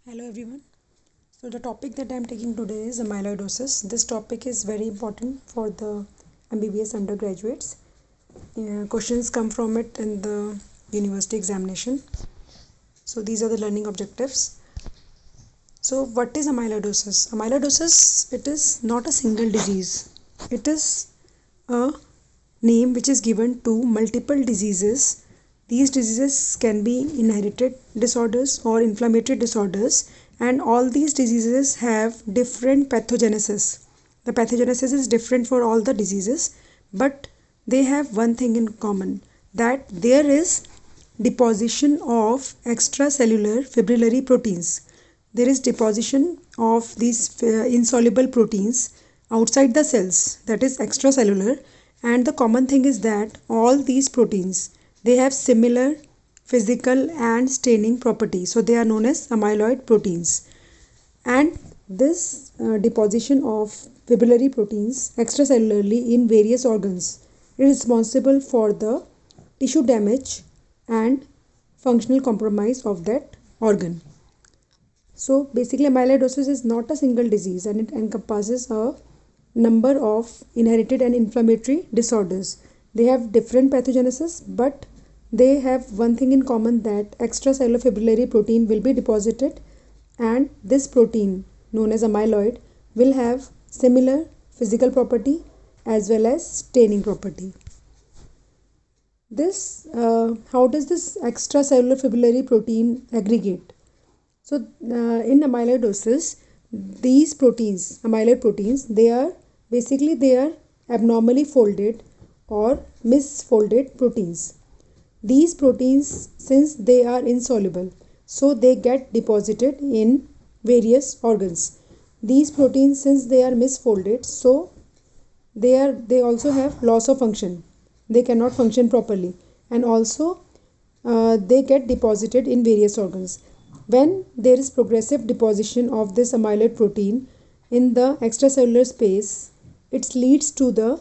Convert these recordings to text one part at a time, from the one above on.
Hello everyone. So the topic that I am taking today is amyloidosis. This topic is very important for the MBBS undergraduates. Questions come from it in the university examination. So these are the learning objectives. So what is amyloidosis? Amyloidosis, it is not a single disease. It is a name which is given to multiple diseases. These diseases can be inherited disorders or inflammatory disorders, and all these diseases have different pathogenesis. The pathogenesis is different for all the diseases, but they have one thing in common, that there is deposition of extracellular fibrillary proteins. There is deposition of these insoluble proteins outside the cells, that is extracellular, and the common thing is that all these proteins, they have similar physical and staining properties, so they are known as amyloid proteins. And this deposition of fibrillary proteins extracellularly in various organs is responsible for the tissue damage and functional compromise of that organ. So basically amyloidosis is not a single disease, and it encompasses a number of inherited and inflammatory disorders. They have different pathogenesis, but they have one thing in common, that extracellular fibrillary protein will be deposited, and this protein known as amyloid will have similar physical property as well as staining property. How does this extracellular fibrillary protein aggregate? So in amyloidosis, these proteins, amyloid proteins, they are abnormally folded or misfolded proteins. These proteins, since they are insoluble, so they get deposited in various organs. These proteins, since they are misfolded, so they also have loss of function. They cannot function properly, and also they get deposited in various organs. When there is progressive deposition of this amyloid protein in the extracellular space, it leads to the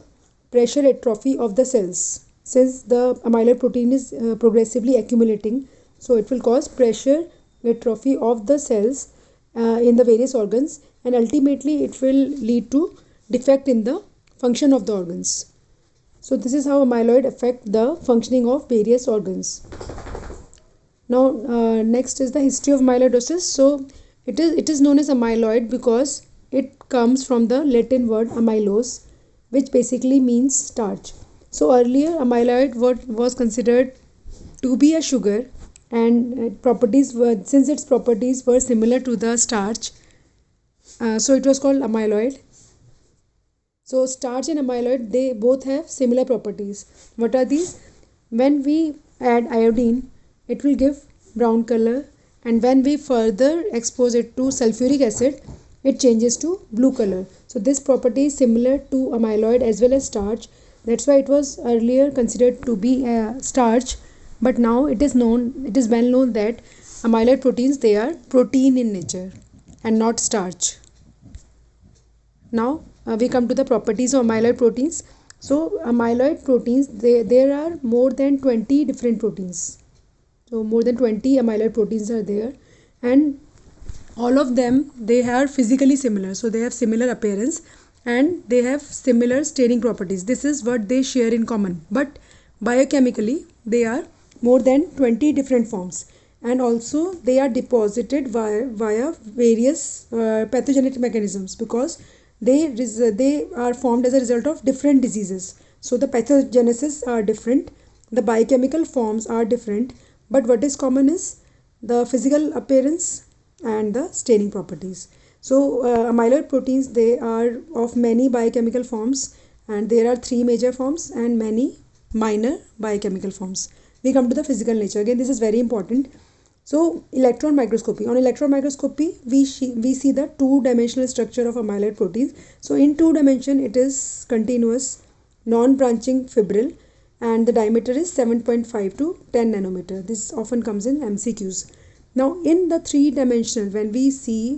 pressure atrophy of the cells. Since the amyloid protein is progressively accumulating, so it will cause pressure atrophy of the cells in the various organs, and ultimately it will lead to defect in the function of the organs. So this is how amyloid affect the functioning of various organs. Now next is the history of amyloidosis. So it is known as amyloid because it comes from the Latin word amylose, which basically means starch. So earlier amyloid was considered to be a sugar, and since its properties were similar to the starch, so it was called amyloid. So starch and amyloid, they both have similar properties. What are these? When we add iodine, it will give brown color, and when we further expose it to sulfuric acid, it changes to blue color. So this property is similar to amyloid as well as starch. That's why it was earlier considered to be starch, but now it is well known that amyloid proteins, they are protein in nature and not starch. Now we come to the properties of amyloid proteins. So amyloid proteins, there are more than 20 different proteins. So more than 20 amyloid proteins are there, and all of them, they are physically similar. So they have similar appearance and they have similar staining properties. This is what they share in common, but biochemically they are more than 20 different forms, and also they are deposited via various pathogenic mechanisms, because they are formed as a result of different diseases. So the pathogenesis are different, the biochemical forms are different, but what is common is the physical appearance and the staining properties. So amyloid proteins, they are of many biochemical forms, and there are three major forms and many minor biochemical forms. We come to the physical nature. Again, this is very important. So electron microscopy. On electron microscopy, we see the two-dimensional structure of amyloid proteins. So in two dimension, it is continuous, non-branching fibril, and the diameter is 7.5 to 10 nanometer. This often comes in MCQs. Now in the three-dimensional, when we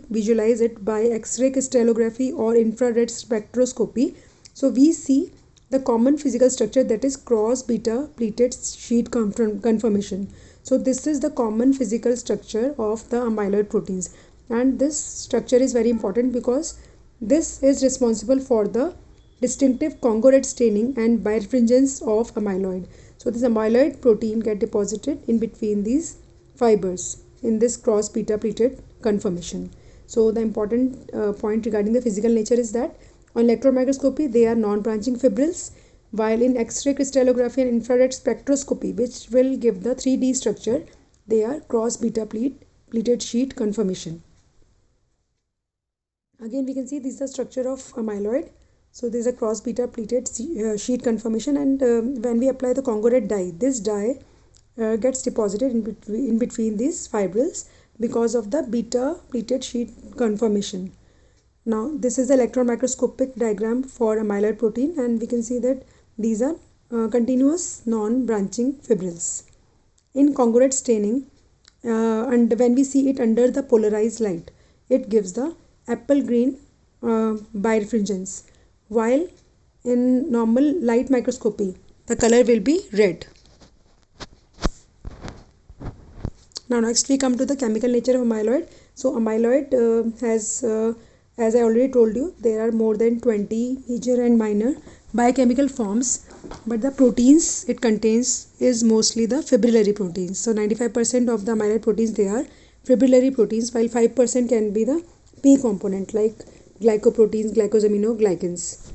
visualize it by X-ray crystallography or infrared spectroscopy, so we see the common physical structure, that is cross beta pleated sheet conformation. So this is the common physical structure of the amyloid proteins. and this structure is very important because this is responsible for the distinctive Congo red staining and birefringence of amyloid. So this amyloid protein get deposited in between these fibers in this cross beta pleated conformation. So the important point regarding the physical nature is that on electron microscopy they are non-branching fibrils, while in X-ray crystallography and infrared spectroscopy, which will give the 3D structure, they are cross beta pleated sheet conformation. Again we can see this is the structure of amyloid. So this is a cross beta pleated sheet conformation, and when we apply the Congo red dye, this dye gets deposited in between these fibrils because of the beta pleated sheet conformation. Now this is the electron microscopic diagram for amyloid protein, and we can see that these are continuous non-branching fibrils. In Congo red staining, and when we see it under the polarized light, it gives the apple green birefringence, while in normal light microscopy the color will be red. Now next we come to the chemical nature of amyloid. So amyloid has as I already told you, there are more than 20 major and minor biochemical forms, but the proteins it contains is mostly the fibrillary proteins. So 95% of the amyloid proteins, they are fibrillary proteins, while 5% can be the P component like glycoproteins, glycosaminoglycans.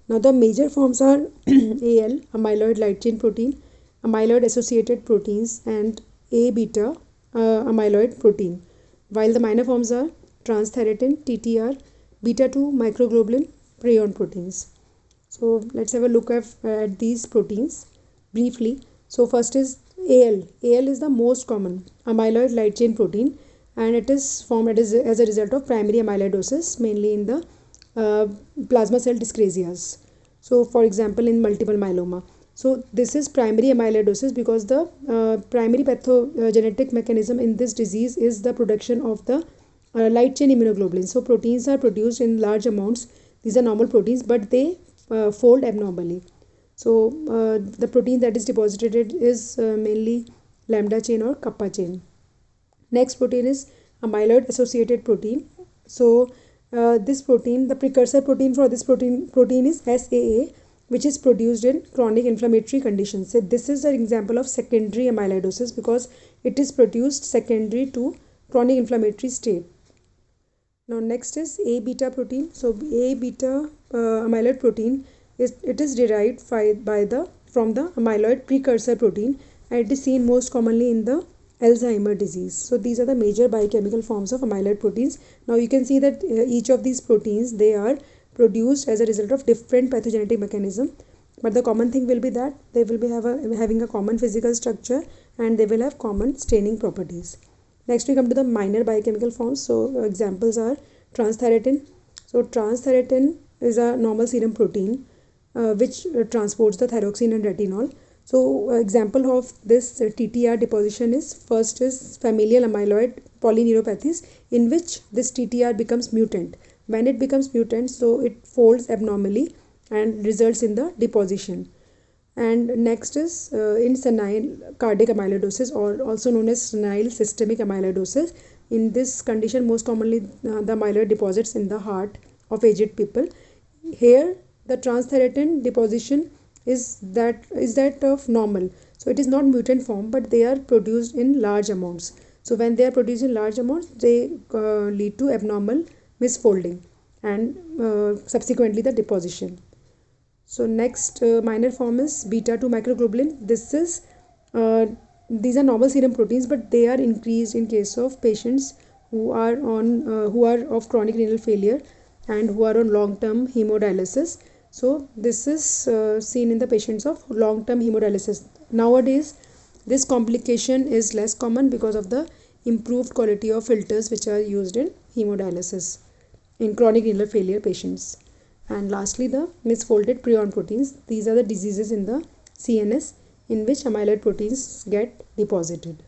Now the major forms are AL, amyloid light chain protein, amyloid associated proteins, and A beta amyloid protein, while the minor forms are transthyretin, TTR, beta 2 microglobulin, prion proteins. So let's have a look at these proteins briefly. So first is AL. AL is the most common amyloid light chain protein, and it is formed as a result of primary amyloidosis, mainly in the plasma cell dyscrasias. So for example in multiple myeloma. So this is primary amyloidosis because the primary pathogenetic mechanism in this disease is the production of the light chain immunoglobulins. So proteins are produced in large amounts. These are normal proteins, but they fold abnormally. So the protein that is deposited is mainly lambda chain or kappa chain. Next protein is amyloid associated protein. So this protein, the precursor protein for this protein is SAA, which is produced in chronic inflammatory conditions. So this is an example of secondary amyloidosis because it is produced secondary to chronic inflammatory state. Now next is A beta protein. So A beta amyloid protein is derived from the amyloid precursor protein, and it is seen most commonly in the Alzheimer disease. So these are the major biochemical forms of amyloid proteins. Now you can see that each of these proteins, they are produced as a result of different pathogenetic mechanism, but the common thing will be that they will be having a common physical structure, and they will have common staining properties. Next we come to the minor biochemical forms. So examples are transthyretin. So transthyretin is a normal serum protein which transports the thyroxine and retinol. So example of this TTR deposition is, first is familial amyloid polyneuropathies, in which this TTR becomes mutant. When it becomes mutant, so it folds abnormally and results in the deposition. And next is in senile cardiac amyloidosis, or also known as senile systemic amyloidosis. In this condition, most commonly the amyloid deposits in the heart of aged people. Here the transthyretin deposition is that of normal. So it is not mutant form, but they are produced in large amounts. So when they are produced in large amounts, they lead to abnormal misfolding and subsequently the deposition. So next minor form is beta 2 microglobulin. These are normal serum proteins, but they are increased in case of patients who are of chronic renal failure and who are on long term hemodialysis. So this is seen in the patients of long term hemodialysis. Nowadays this complication is less common because of the improved quality of filters which are used in hemodialysis in chronic renal failure patients. And lastly, the misfolded prion proteins. These are the diseases in the CNS in which amyloid proteins get deposited.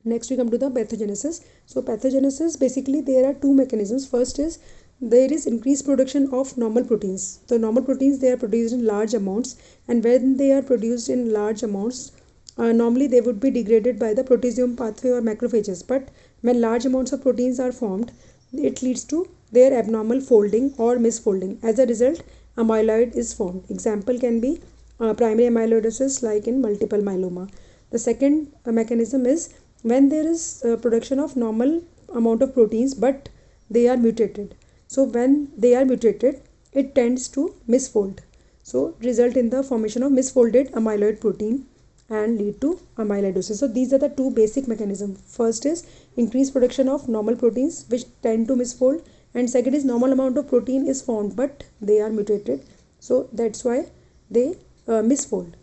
Next we come to the pathogenesis. So pathogenesis, basically there are two mechanisms. First is there is increased production of normal proteins. So normal proteins, they are produced in large amounts, and when they are produced in large amounts, normally they would be degraded by the proteasome pathway or macrophages, but when large amounts of proteins are formed, it leads to their abnormal folding or misfolding. As a result, amyloid is formed. Example can be primary amyloidosis like in multiple myeloma. The second mechanism is when there is production of normal amount of proteins but they are mutated. So when they are mutated, it tends to misfold. So result in the formation of misfolded amyloid protein and lead to amyloidosis. So these are the two basic mechanisms. First is increased production of normal proteins which tend to misfold, and second is normal amount of protein is formed but they are mutated. So that's why they misfold.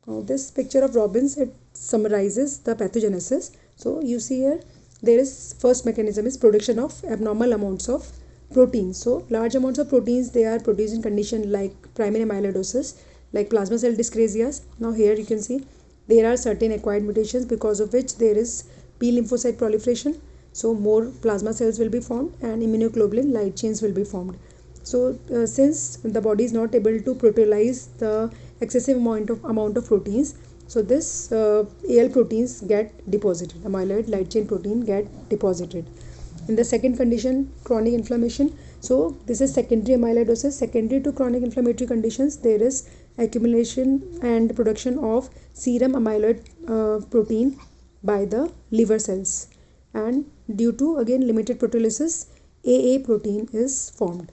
Now this picture of Robbins, it summarizes the pathogenesis. So you see here there is first mechanism is production of abnormal amounts of proteins. So large amounts of proteins they are produced in condition like primary amyloidosis, like plasma cell dyscrasias. Now here you can see there are certain acquired mutations because of which there is P lymphocyte proliferation. So more plasma cells will be formed and immunoglobulin light chains will be formed. So since the body is not able to proteolyze the excessive amount of proteins, so this AL proteins get deposited, amyloid light chain protein get deposited. In the second condition, chronic inflammation, so this is secondary amyloidosis. Secondary to chronic inflammatory conditions, there is accumulation and production of serum amyloid protein by the liver cells, and due to again limited proteolysis, AA protein is formed.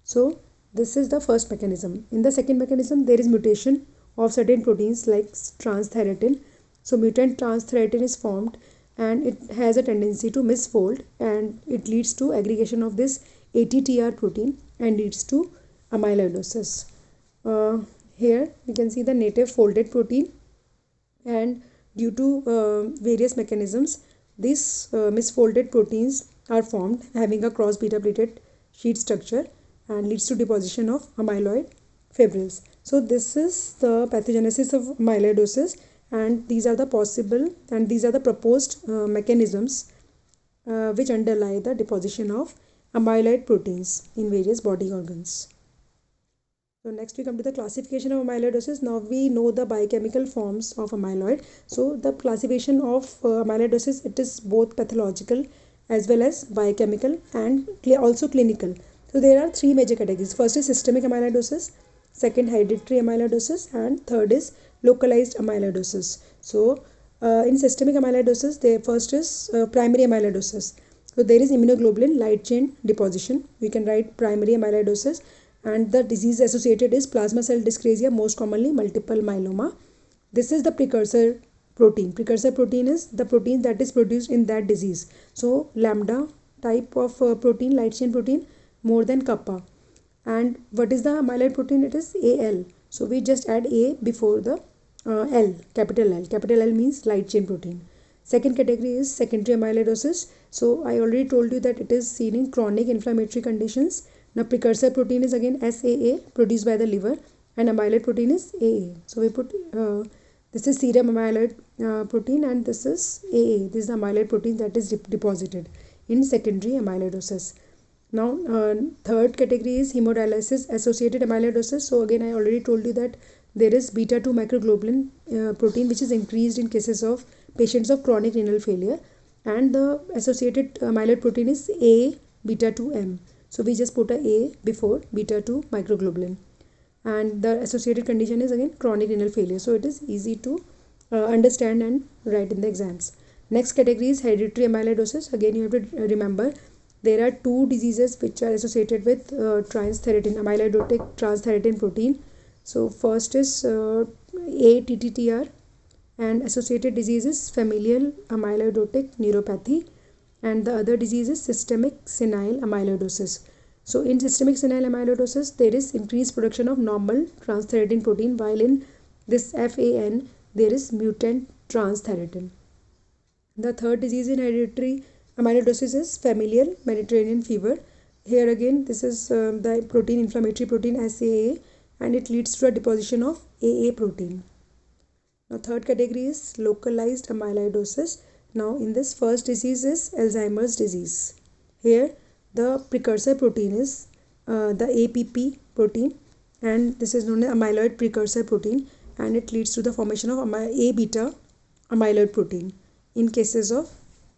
So this is the first mechanism. In the second mechanism, there is mutation of certain proteins like transthyretin. So mutant transthyretin is formed and it has a tendency to misfold, and it leads to aggregation of this ATTR protein and leads to amyloidosis. Here you can see the native folded protein, and due to various mechanisms, these misfolded proteins are formed having a cross beta plated sheet structure and leads to deposition of amyloid fibrils. So this is the pathogenesis of amyloidosis, and these are the possible and these are the proposed mechanisms which underlie the deposition of amyloid proteins in various body organs. So next we come to the classification of amyloidosis. Now we know the biochemical forms of amyloid. So the classification of amyloidosis, it is both pathological as well as biochemical and also clinical. So there are three major categories. First is systemic amyloidosis, second hereditary amyloidosis, and third is localized amyloidosis. So in systemic amyloidosis, the first is primary amyloidosis. So there is immunoglobulin light chain deposition. We can write primary amyloidosis, and the disease associated is plasma cell dyscrasia, most commonly multiple myeloma. This is the precursor protein. Precursor protein is the protein that is produced in that disease. So lambda type of protein, light chain protein, more than kappa. And what is the amyloid protein? It is AL. So we just add A before the L, capital L. Capital L means light chain protein. Second category is secondary amyloidosis. So I already told you that it is seen in chronic inflammatory conditions. Now precursor protein is again SAA, produced by the liver, and amyloid protein is AA. So we put this is serum amyloid protein, and this is AA. This is the amyloid protein that is deposited in secondary amyloidosis. Now third category is hemodialysis associated amyloidosis. So again I already told you that there is beta 2 microglobulin protein which is increased in cases of patients of chronic renal failure, and the associated amyloid protein is A beta 2M. So we just put a A before beta 2 microglobulin, and the associated condition is again chronic renal failure. So it is easy to understand and write in the exams. Next category is hereditary amyloidosis. Again you have to remember there are two diseases which are associated with transthyretin, amyloidotic transthyretin protein. So first is ATTR, and associated disease is familial amyloidotic neuropathy, and the other disease is systemic senile amyloidosis. So in systemic senile amyloidosis, there is increased production of normal transthyretin protein, while in this FAN, there is mutant transthyretin. The third disease in hereditary amyloidosis is familial Mediterranean fever. Here again, this is the protein, inflammatory protein SAA, and it leads to a deposition of AA protein. Now third category is localized amyloidosis. Now in this first disease is Alzheimer's disease. Here the precursor protein is the APP protein, and this is known as amyloid precursor protein, and it leads to the formation of A beta amyloid protein in cases of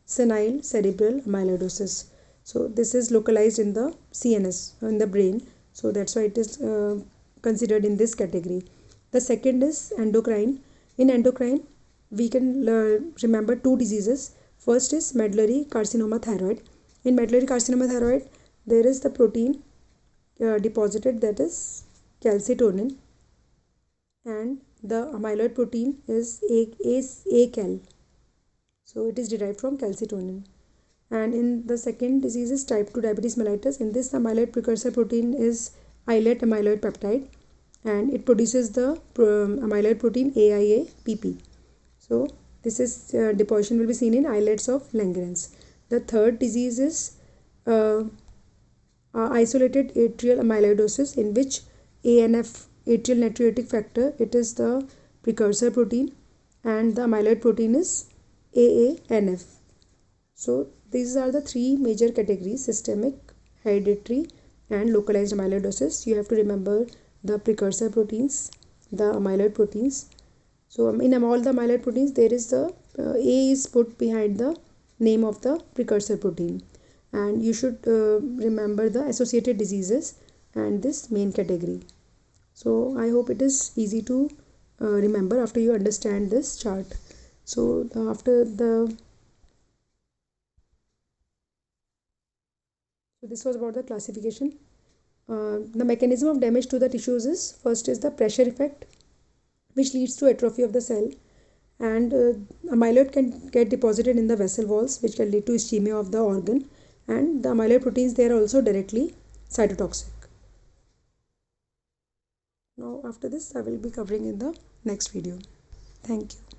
senile cerebral amyloidosis. So this is localized in the CNS, in the brain. So that's why it is considered in this category. The second is endocrine. In endocrine, we can remember two diseases. First is medullary carcinoma thyroid. In medullary carcinoma thyroid, there is the protein deposited, that is calcitonin, and the amyloid protein is ACAL. So it is derived from calcitonin. And in the second disease is type 2 diabetes mellitus. In this, the amyloid precursor protein is islet amyloid peptide, and it produces the amyloid protein AIA-PP. So this is deposition will be seen in islets of Langerhans. The third disease is isolated atrial amyloidosis, in which ANF, atrial natriuretic factor, it is the precursor protein, and the amyloid protein is AANF. So these are the three major categories: systemic, hereditary, and localized amyloidosis. You have to remember the precursor proteins, the amyloid proteins. So in all the amyloid proteins, there is the A is put behind the name of the precursor protein, and you should remember the associated diseases and this main category. So I hope it is easy to remember after you understand this chart. So so this was about the classification. The mechanism of damage to the tissues is, first is the pressure effect, which leads to atrophy of the cell, and amyloid can get deposited in the vessel walls, which can lead to ischemia of the organ, and the amyloid proteins, they are also directly cytotoxic. Now after this I will be covering in the next video. Thank you.